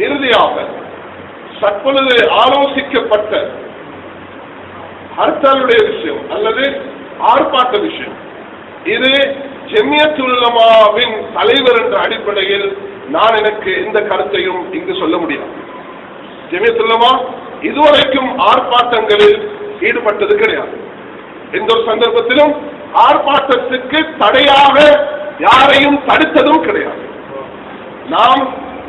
இறுதியாக தற்பொழுது ஆலோசிக்கப்பட்ட ஹர்த்தாலுடைய விஷயம் அல்லது ஆர்ப்பாட்ட விஷயம், இது ஜமியத் உலமாவின் தலைவர் என்ற அடிப்படையில் நான் எனக்கு எந்த கருத்தையும் இங்கு சொல்ல முடியாது. ஜமியத் உலமா இதுவரைக்கும் ஆர்ப்பாட்டங்களில் ஈடுபட்டது கிடையாது. எந்த ஒரு சந்தர்ப்பத்திலும் ஆர்ப்பாட்டத்துக்கு தடையாக யாரையும் தடுத்ததும் கிடையாது. நாம்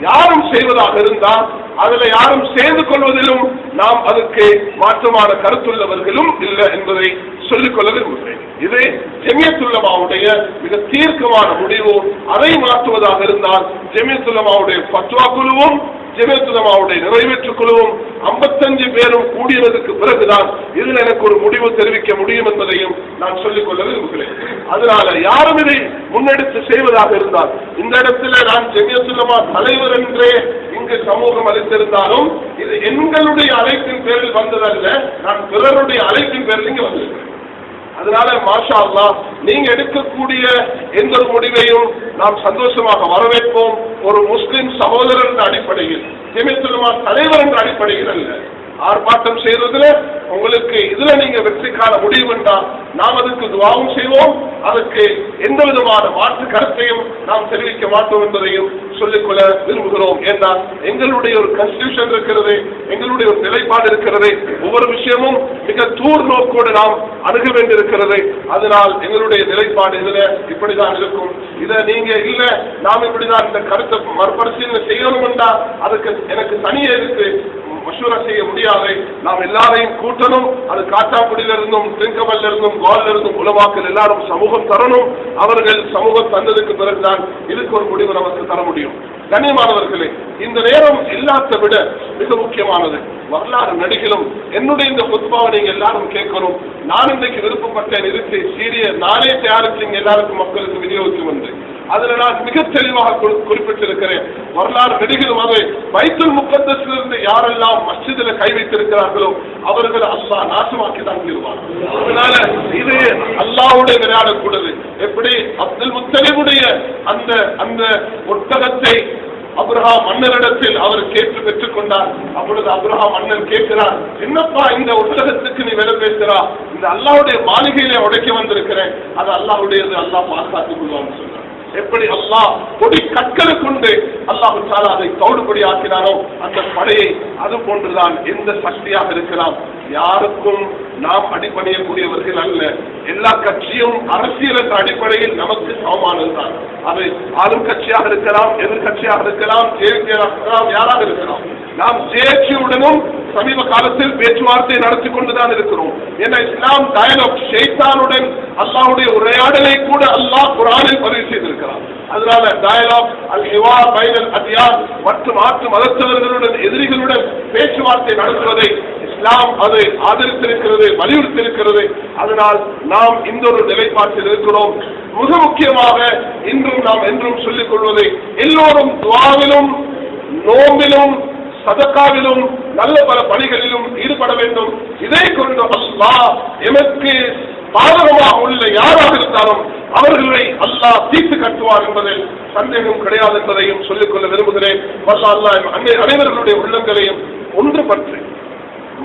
யாரும் செய்வதாக இருந்தால் அதுல யாரும் சேர்ந்து கொள்வதிலும் நாம் அதுக்கு மாற்றமான கருத்துள்ளவர்களும் இல்லை என்பதை சொல்லிக்கொள்ள விரும்புகிறேன். இது ஜமியத் உலமாவுடைய மிக தீர்க்கமான முடிவு. அதை மாற்றுவதாக இருந்தால் ஜமியத் உலமாவுடைய ஃபத்வா குழுவும் ஜமியத் உலமாவுடைய நிறைவேற்று குழுவும் 55 பேரும் கூடியதற்கு பிறகுதான் இதில் எனக்கு ஒரு முடிவு தெரிவிக்க முடியும் என்பதையும் நான் சொல்லிக்கொள்ள விரும்புகிறேன். அதனால யாரும் இதை முன்னெடுத்து செய்வதாக இருந்தால், இந்த இடத்துல நான் ஜமியத் உலமா தலைவர் என்றே இங்கு சமூகம் அளித்திருந்தாலும் இது எங்களுடைய அழைப்பின் பேரில் வந்ததல்ல, நான் பிறருடைய அழைப்பின் பேரில் இங்கு வந்திருக்கிறேன். அதனால மாஷா அல்லாஹ் நீங்க எடுக்கக்கூடிய எந்த ஒரு முடிவையும் நாம் சந்தோஷமாக வரவேற்போம். ஒரு முஸ்லிம் சகோதரர் என்ற அடிப்படையில், ஜமியத் உலமா தலைவர் என்ற அடிப்படையில் அல்ல. ஆர்ப்பாட்டம் செய்வதில் உங்களுக்கு இதுல நீங்க வெற்றி காண முடியும் என்றால் நாம் அதுக்கு துவாவும் செய்வோம். அதற்கு எந்த விதமான மாற்று கருத்தையும் நாம் தெரிவிக்க மாட்டோம் என்பதையும் சொல்லிக்கொள்ள விரும்புகிறோம். என்றால் எங்களுடைய ஒரு கன்ஸ்டிடியூஷன் இருக்கிறது, எங்களுடைய ஒரு நிலைப்பாடு இருக்கிறது. ஒவ்வொரு விஷயமும் மிக தூர் நோக்கோடு நாம் அணுக வேண்டியிருக்கிறது. அதனால் எங்களுடைய நிலைப்பாடு இதுல இப்படிதான் இருக்கும். இதை நீங்க இல்ல நாம் இப்படிதான் இந்த கருத்தை மறுபரிசீலனை செய்யணும் என்றால் அதுக்கு எனக்கு தனியே இருக்கு மசூரா செய்ய முடியாது. நாம் எல்லாரையும் கூட்டணும். அது காட்டாக்குடியில இருந்தும் திங்கமல்ல இருந்தும் கோல்ல இருந்தும் உலமாக்கள் எல்லாரும் சமூகம் தரணும். அவர்கள் சமூகம் தந்ததுக்கு பிறகுதான் இதுக்கு ஒரு முடிவு நமக்கு தர முடியும். கண்ணியமானவர்களே, இந்த நேரம் எல்லாத்தை விட மிக முக்கியமானது. வரலாறு நடிகளும் என்னுடைய இந்த குத்பாவை நீங்க எல்லாரும் கேட்கணும். நான் இன்றைக்கு விருப்பப்பட்டேன் இருக்கு சீரிய நானே தயாரித்து இங்க எல்லாருக்கும் மக்களுக்கு விநியோகிக்கும் என்று அதுல நான் மிக தெளிவாக குறிப்பிட்டிருக்கிறேன். வரலாறு நடிகளும் அதை பைத்துல் முகத்தஸிலிருந்து யாரெல்லாம் மஸ்ஜிதில் கை வைத்திருக்கிறார்களோ அவர்கள் அல்லாஹ் நாசமாக்கி தான் தீர்வார். அதனால இது அல்லாஹ்வுடைய விளையாடக்கூடாது. எப்படி அப்துல் முத்தலிபுடைய அந்த அந்த ஒட்டகத்தை அப்ரஹாம் மன்னரிடத்தில் அவர் கேட்டு பெற்றுக் கொண்டார். அப்பொழுது அப்ரஹாம் மன்னர் கேட்கிறார், என்னப்பா இந்த ஒட்டகத்துக்கு நீ வேலை பேசுறா? இந்த அல்லாஹ்வுடைய மாளிகையிலே உடைக்க வந்திருக்கிறேன், அது அல்லாஹ்வுடையது, அல்லாஹ் பாதுகாத்துக் கொள்வான்னு சொன்னார். எப்படி அல்லாஹ் கொடி கற்களை கொண்டு அல்லாஹு தஆலா அதை தௌடுபடி ஆக்கினாரோ அந்த படையை அது போன்றுதான் எந்த சக்தியாக இருக்கலாம். யாருக்கும் நாம் அடிப்படையக்கூடியவர்கள் அல்ல. எல்லா கட்சியும் அரசியல் என்ற அடிப்படையில் நமக்கு சமமானதுதான். அது ஆளும் கட்சியாக இருக்கலாம், எதிர்கட்சியாக இருக்கலாம், யாராக இருக்கலாம். நாம் ஜேஎச்யுடனும் சமீப காலத்தில் பேச்சுவார்த்தை நடத்தி கொண்டுதான் இருக்கிறோம். ஏன்னா இஸ்லாம் டயலாக் ஷைத்தானுடன் அல்லாஹ்வுடைய உரையாடலை கூட அல்லாஹ் குர்ஆனில் பதிவு செய்திருக்கிறார். அதனால டயலாக் அல் ஹிவார் பைனல் அத்யான் மற்றும் மாற்று மதத்தவர்களுடன் எதிரிகளுடன் பேச்சுவார்த்தை நடத்துவதை இஸ்லாம் அதை ஆதரித்திருக்கிறது, வலியுறுத்தியிருக்கிறது. அதனால் நாம் இந்த ஒரு நிலைப்பாட்டில் இருக்கிறோம். மிக முக்கியமாக இன்றும் நாம் என்றும் சொல்லிக் கொள்வதை எல்லோரும் துஆவிலும் நோம்பிலும் சதக்காவிலும் நல்ல பல பணிகளிலும் ஈடுபட வேண்டும். இதை கொண்டு அல்லாஹ் எமக்கு பாதகமாக உள்ள யாராக இருந்தாலும் அவர்களை அல்லாஹ் தீர்த்து கட்டுவார் என்பதில் சந்தேகம் கிடையாது என்பதையும் சொல்லிக்கொள்ள விரும்புகிறேன். அல்லாஹ் அனைவர்களுடைய உள்ளங்களையும் ஒன்றுபற்றி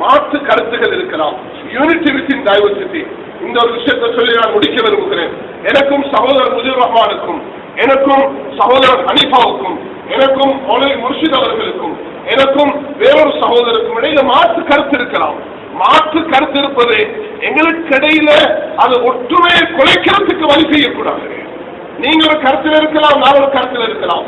மாற்று கருத்துகள் இருக்கலாம். Unity within diversity. இந்த ஒரு விஷயத்தை சொல்லி நான் முடிக்க விரும்புகிறேன். எனக்கும் சகோதரர் முஜிபுர் ரஹ்மானுக்கும், எனக்கும் சகோதரர் ஹனீஃபாவுக்கும், எனக்கும் மௌலவி முர்ஷித் அவர்களுக்கும், எனக்கும் வேறொரு சகோதரருக்கும் இடையில மாற்று கருத்து இருக்கலாம். மாற்று கருத்து இருப்பது எங்களுக்கு இடையில அது ஒற்றுமையை குலைக்கிறதுக்கு வழி செய்யக்கூடாது. நீங்க ஒரு கருத்தில் இருக்கலாம், நான் ஒரு கருத்தில் இருக்கலாம்.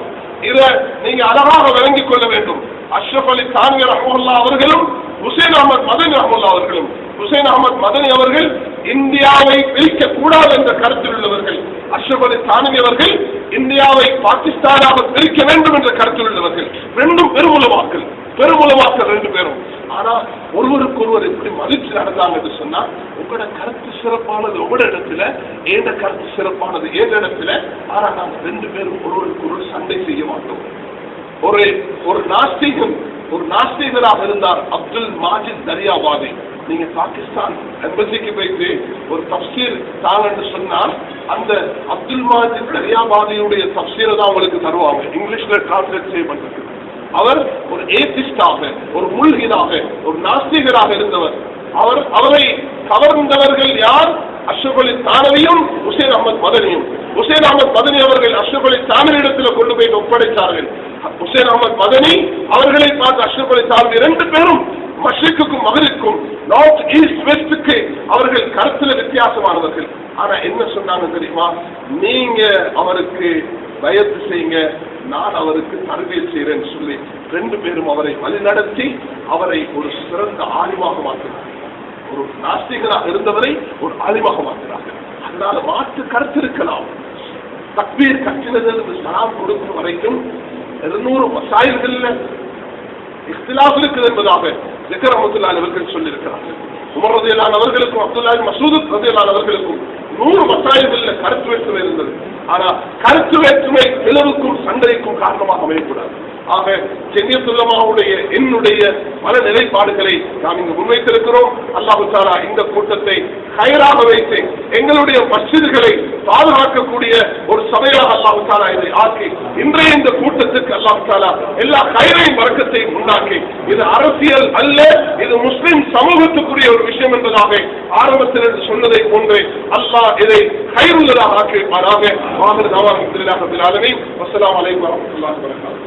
இதை நீங்க அழகாக விளங்கிக் கொள்ள வேண்டும். அஷ்ரப் அலி தான்வி ரஹ்மத்துல்லாஹி அவர்களும் ஹுசைன் அஹமது மதனி ரஹ்மத்துல்லாஹி அவர்களும், ஹுசைன் அஹமது மதனி அவர்கள் இந்தியாவை பிரிக்க கூடாது என்ற கருத்தில் உள்ளவர்கள். அஷ்ரப் அலி தான்வி அவர்கள் இந்தியாவை பாகிஸ்தானாக பிரிக்க வேண்டும் என்ற கருத்தில் உள்ளவர்கள். ரெண்டும் பெருமுலமாக்கள் ரெண்டு பேரும். ஆனா ஒருவருக்கு ஒருவர் எப்படி மதிச்சு நடந்தாங்க என்று சொன்னா, உங்களோட கருத்து சிறப்பானது உங்களோட இடத்துல, ஏண்ட கருத்து சிறப்பானது ஏண்ட இடத்துல. ஆனா நாங்கள் ரெண்டு பேரும் ஒருவருக்கு ஒருவர் சண்டை செய்ய மாட்டோம். ஒரு நாஸ்திகராக இருந்தார் அப்துல் மாஜித் தரியாபாதி. நீங்க பாகிஸ்தான் எம்பசிக்கு போயிட்டு ஒரு தப்சீர் தாங்கன்னு சொன்னால் அந்த அப்துல் மாஜித் தரியாபாதியுடைய தப்சீரை தான் உங்களுக்கு தருவாங்க, இங்கிலீஷ்ல டிரான்ஸ்லேட் செய்யப்பட்டிருக்கு. அவர் ஒரு ஏத்திஸ்டாக, ஒரு முல்ஹிதாக, ஒரு நாஸ்திகராக இருந்தவர். அவரை கவர்ந்தவர்கள் யார்? அஷ்ரப் அலி தானவியும் ஹுசைன் அஹமத் மதனியும். ஹுசைன் அஹமத் மதனி அவர்கள் அஷ்ரப் அலி தானவியிடத்தில் கொண்டு போய் ஒப்படைத்தார்கள். ஹுசைன் அஹமத் மதனி அவர்களை பார்த்து அஷ்ரப் அலி தானவி 2 பேரும் மஷ்ரிக்குக்கும் மகரிக்கும், நார்த் ஈஸ்ட் வெஸ்டுக்கு அவர்கள் கருத்துல வித்தியாசமானவர்கள். ஆனா என்ன சொன்னாங்க தெரியுமா? நீங்க அவருக்கு பயத்து செய்யுங்க, நான் அவருக்கு தர்பியத் செய்கிறேன்னு சொல்லி 2 பேரும் அவரை வழிநடத்தி அவரை ஒரு சிறந்த ஆலிமாக மாற்றினார். ஒரு நாஸ்திகராக இருந்தவரை ஒரு ஆலிமாக மாற்றினார்கள். அதனால மாற்று கருத்து இருக்கலாம். தக்பீர் கட்டினதிலிருந்து சலாம் கொடுக்கும் வரைக்கும் 200 மசாயில்கள்ல இஃப்திலாஃப் இருக்குது என்பதாக ஸிக்ர் ரஹ்மத்துல்லாஹி அவர்கள் சொல்லியிருக்கிறார்கள். உமர் ரலியல்லாஹு அவர்களுக்கும் அப்துல்லாஹ் மஸ்ஊத் ரலியல்லாஹு அவர்களுக்கும் 100 மசாயில்கள்ல கருத்து வேற்றுமை இருந்தது. ஆனா கருத்து வேற்றுமை பிளவுக்கும் சண்டைக்கும் காரணமாக அமையக்கூடாது. ஆக ஜமியத்துல் உலமாவுடைய என்னுடைய பல நிலைப்பாடுகளை நாம் இங்கு முன்வைத்திருக்கிறோம். அல்லாஹ் தஆலா இந்த கூட்டத்தை ஹைராக வைத்து எங்களுடைய மஸ்ஜிதுகளை பாதுகாக்கக்கூடிய ஒரு சபையாக அல்லாஹ் தஆலா இதை ஆக்கி இன்றைய இந்த கூட்டத்துக்கு அல்லாஹ் தஆலா எல்லா ஹைரையும் வர்க்கத்தையும் உண்டாக்கி, இது அரசியல் அல்ல, இது முஸ்லிம் சமூகத்துக்குரிய ஒரு விஷயம் என்பதாக ஆரம்பத்தில் சொன்னதை போன்று அல்லாஹ் இதை ஹைருள்ளதாக ஆக்கியிருப்பாராக. ஆகிர் தஅவானா அல்ஹம்துலில்லாஹி ரப்பில் ஆலமீன். வஸ்ஸலாமு அலைக்கும் வரஹ்மத்துல்லாஹி வபரகாத்துஹு.